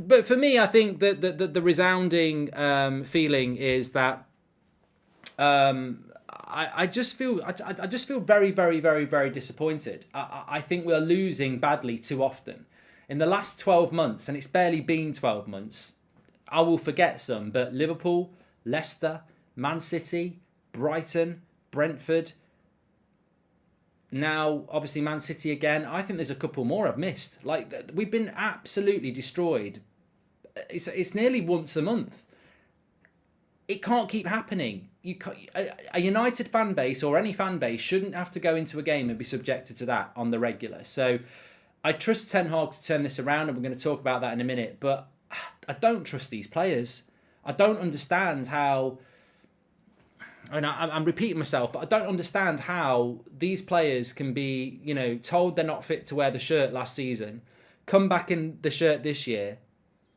But for me, I think that the resounding feeling is that I just feel very, very, very, very disappointed. I think we're losing badly too often. In the last 12 months, and it's barely been 12 months, I will forget some, but Liverpool, Leicester, Man City, Brighton, Brentford, now obviously Man City again. I think there's a couple more I've missed. Like, we've been absolutely destroyed. It's nearly once a month. It can't keep happening. A United fan base or any fan base shouldn't have to go into a game and be subjected to that on the regular. So I trust Ten Hag to turn this around, and we're going to talk about that in a minute. But I don't trust these players. I don't understand how... And I'm repeating myself, but I don't understand how these players can be, told they're not fit to wear the shirt last season, come back in the shirt this year,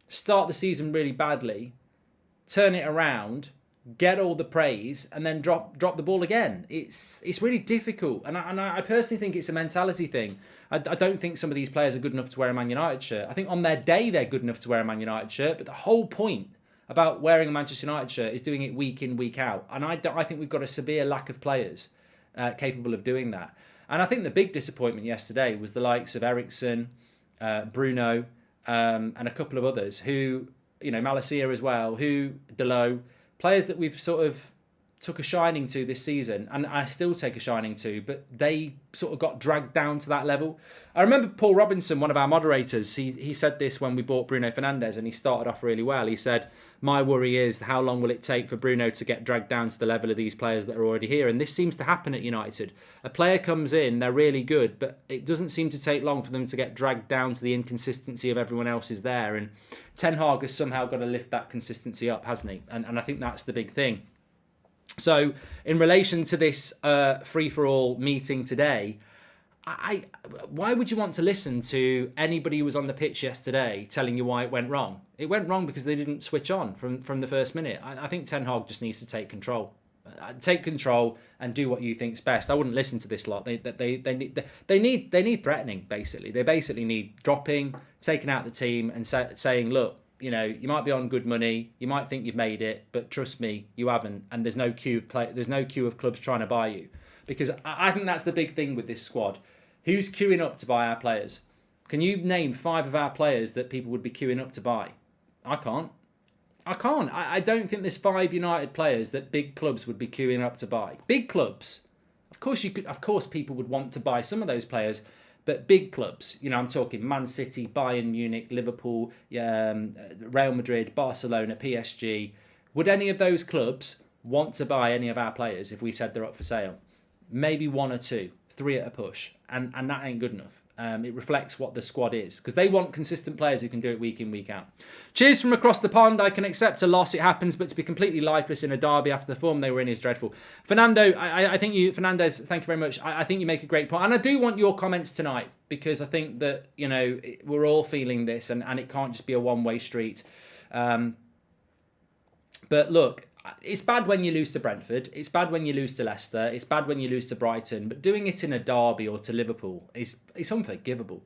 start the season really badly, turn it around, get all the praise, and then drop the ball again. It's really difficult, and I personally think it's a mentality thing. I don't think some of these players are good enough to wear a Man United shirt. I think on their day they're good enough to wear a Man United shirt, but the whole point about wearing a Manchester United shirt is doing it week in, week out. And I think we've got a severe lack of players capable of doing that. And I think the big disappointment yesterday was the likes of Eriksen, Bruno, and a couple of others who, Malacia as well, Delo, players that we've sort of took a shining to this season, and I still take a shining to, but they sort of got dragged down to that level. I remember Paul Robinson, one of our moderators, he said this when we bought Bruno Fernandes, and he started off really well. He said, my worry is how long will it take for Bruno to get dragged down to the level of these players that are already here? And this seems to happen at United. A player comes in, they're really good, but it doesn't seem to take long for them to get dragged down to the inconsistency of everyone else is there. And Ten Hag has somehow got to lift that consistency up, hasn't he? And I think that's the big thing. So in relation to this free-for-all meeting today, why would you want to listen to anybody who was on the pitch yesterday telling you why it went wrong? It went wrong because they didn't switch on from the first minute. I think Ten Hag just needs to take control. Take control and do what you think's best. I wouldn't listen to this lot. They need threatening, basically. They basically need dropping, taking out the team and saying, look, you might be on good money, you might think you've made it, but trust me, you haven't. And there's no queue of clubs trying to buy you, because I think that's the big thing with this squad. Who's queuing up to buy our players? Can you name 5 of our players that people would be queuing up to buy? I can't. I don't think there's 5 United players that big clubs would be queuing up to buy. Big clubs, of course, people would want to buy some of those players. But big clubs, I'm talking Man City, Bayern Munich, Liverpool, Real Madrid, Barcelona, PSG. Would any of those clubs want to buy any of our players if we said they're up for sale? Maybe 1 or 2, 3 at a push. And that ain't good enough. It reflects what the squad is, because they want consistent players who can do it week in, week out. Cheers from across the pond. I can accept a loss, it happens, but to be completely lifeless in a derby after the form they were in is dreadful. Fernandez, thank you very much. I think you make a great point, and I do want your comments tonight, because I think that we're all feeling this, and it can't just be a one-way street. But look, it's bad when you lose to Brentford. It's bad when you lose to Leicester. It's bad when you lose to Brighton. But doing it in a derby or to Liverpool it's unforgivable.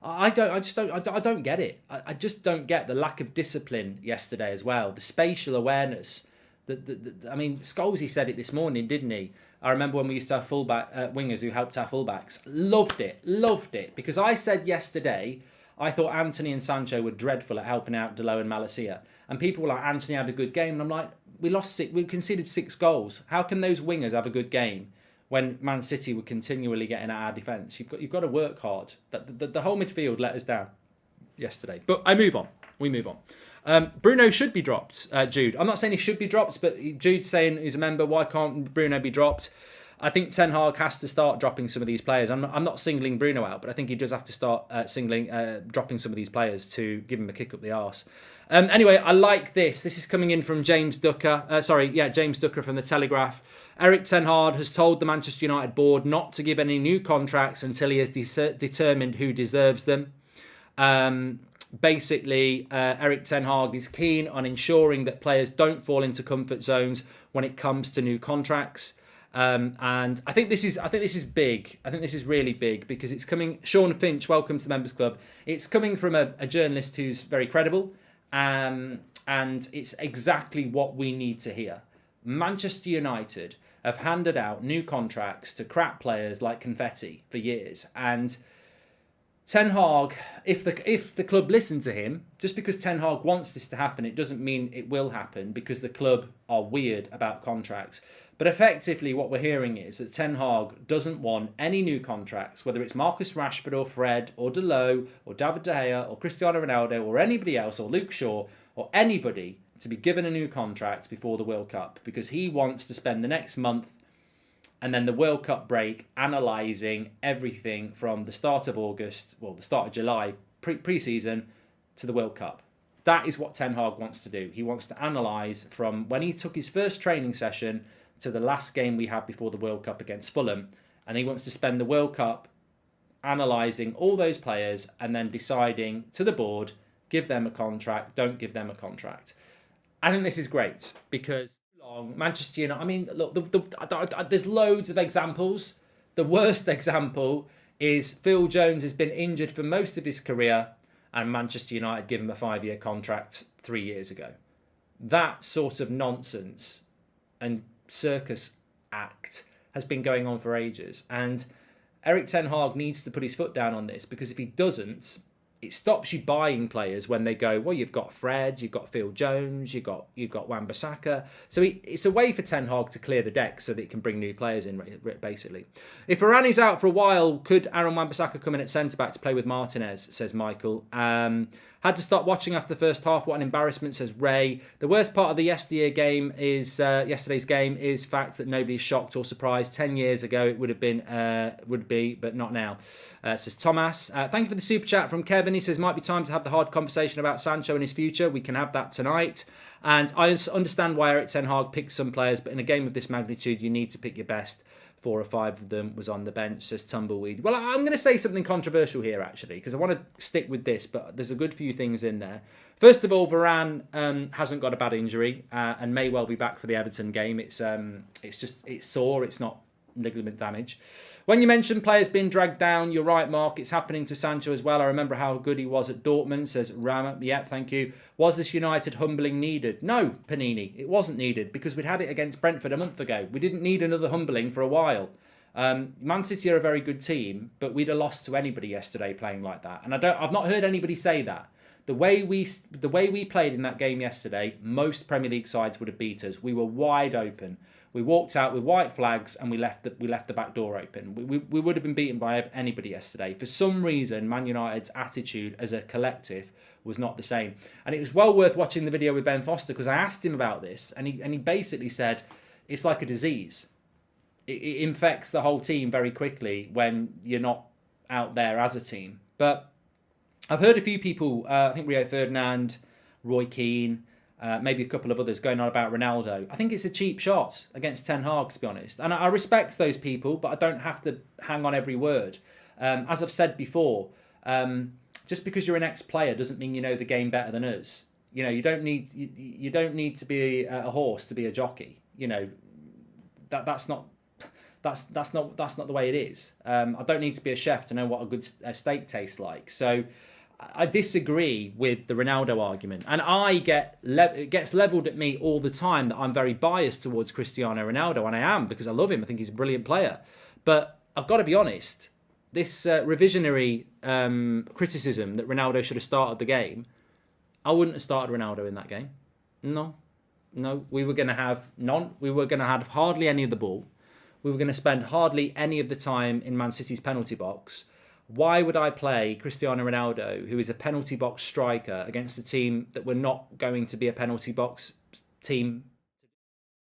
I don't get it. I just don't get the lack of discipline yesterday as well. The spatial awareness. I mean, Scholesy said it this morning, didn't he? I remember when we used to have wingers who helped our fullbacks. Loved it. Because I said yesterday, I thought Anthony and Sancho were dreadful at helping out Delo and Malacia. And people were like, Anthony had a good game. And I'm like, we conceded 6 goals. How can those wingers have a good game when Man City were continually getting at our defence? You've got to work hard. The whole midfield let us down yesterday. But we move on. Bruno should be dropped, Jude. I'm not saying he should be dropped, but Jude's saying he's a member, why can't Bruno be dropped? I think Ten Hag has to start dropping some of these players. I'm not singling Bruno out, but I think he does have to start dropping some of these players to give him a kick up the arse. Anyway, I like this. This is coming in from James Ducker. James Ducker from The Telegraph. Erik ten Hag has told the Manchester United board not to give any new contracts until he has determined who deserves them. Basically, Erik ten Hag is keen on ensuring that players don't fall into comfort zones when it comes to new contracts. And I think this is big. I think this is really big because it's coming. Sean Finch, welcome to the Members Club. It's coming from a journalist who's very credible. And it's exactly what we need to hear. Manchester United have handed out new contracts to crap players like confetti for years, and Ten Hag, if the club listen to him, just because Ten Hag wants this to happen, it doesn't mean it will happen, because the club are weird about contracts. But effectively what we're hearing is that Ten Hag doesn't want any new contracts, whether it's Marcus Rashford or Fred or Delot or David De Gea or Cristiano Ronaldo or anybody else or Luke Shaw or anybody, to be given a new contract before the World Cup, because he wants to spend the next month and then the World Cup break analysing everything from the start of August, well, the start of July, pre-season, to the World Cup. That is what Ten Hag wants to do. He wants to analyse from when he took his first training session to the last game we had before the World Cup against Fulham. And he wants to spend the World Cup analysing all those players and then deciding to the board, give them a contract, don't give them a contract. I think this is great because Manchester United, I mean, look, there's loads of examples. The worst example is Phil Jones has been injured for most of his career and Manchester United give him a 5-year contract 3 years ago. That sort of nonsense and circus act has been going on for ages. And Erik Ten Hag needs to put his foot down on this, because if he doesn't, it stops you buying players when they go, well, you've got Fred, you've got Phil Jones, you've got Wan-Bissaka. So it's a way for Ten Hag to clear the deck so that he can bring new players in, basically. If Varani's out for a while, could Aaron Wan-Bissaka come in at centre-back to play with Martinez, says Michael. Had to stop watching after the first half. What an embarrassment, says Ray. The worst part of the yesterday's game is fact that nobody's shocked or surprised. 10 years ago it would be, but not now, says Thomas. Thank you for the super chat from Kevin. He says, might be time to have the hard conversation about Sancho and his future. We can have that tonight. And I understand why Erik Ten Hag picks some players, but in a game of this magnitude, you need to pick your best. 4 or 5 of them was on the bench, says Tumbleweed. Well, I'm going to say something controversial here, actually, because I want to stick with this, but there's a good few things in there. First of all, Varane hasn't got a bad injury and may well be back for the Everton game. It's sore, it's not ligament damage. When you mention players being dragged down, you're right, Mark. It's happening to Sancho as well. I remember how good he was at Dortmund, says Rama. Yep, thank you. Was this United humbling needed? No, Panini. It wasn't needed because we'd had it against Brentford a month ago. We didn't need another humbling for a while. Man City are a very good team, but we'd have lost to anybody yesterday playing like that. And I've not heard anybody say that. The way we played in that game yesterday, most Premier League sides would have beat us. We were wide open. We walked out with white flags and we left the back door open. We would have been beaten by anybody yesterday. For some reason, Man United's attitude as a collective was not the same. And it was well worth watching the video with Ben Foster, because I asked him about this and he basically said it's like a disease. It infects the whole team very quickly when you're not out there as a team. But I've heard a few people, I think Rio Ferdinand, Roy Keane, maybe a couple of others going on about Ronaldo. I think it's a cheap shot against Ten Hag, to be honest. And I respect those people, but I don't have to hang on every word. As I've said before, just because you're an ex-player doesn't mean you know the game better than us. You know, you don't need to be a horse to be a jockey. You know, that's not the way it is. I don't need to be a chef to know what a good steak tastes like. So I disagree with the Ronaldo argument, and it gets levelled at me all the time that I'm very biased towards Cristiano Ronaldo, and I am, because I love him. I think he's a brilliant player. But I've got to be honest, this revisionary criticism that Ronaldo should have started the game, I wouldn't have started Ronaldo in that game. No, we were going to have none. We were going to have hardly any of the ball. We were going to spend hardly any of the time in Man City's penalty box. Why would I play Cristiano Ronaldo, who is a penalty box striker, against a team that were not going to be a penalty box team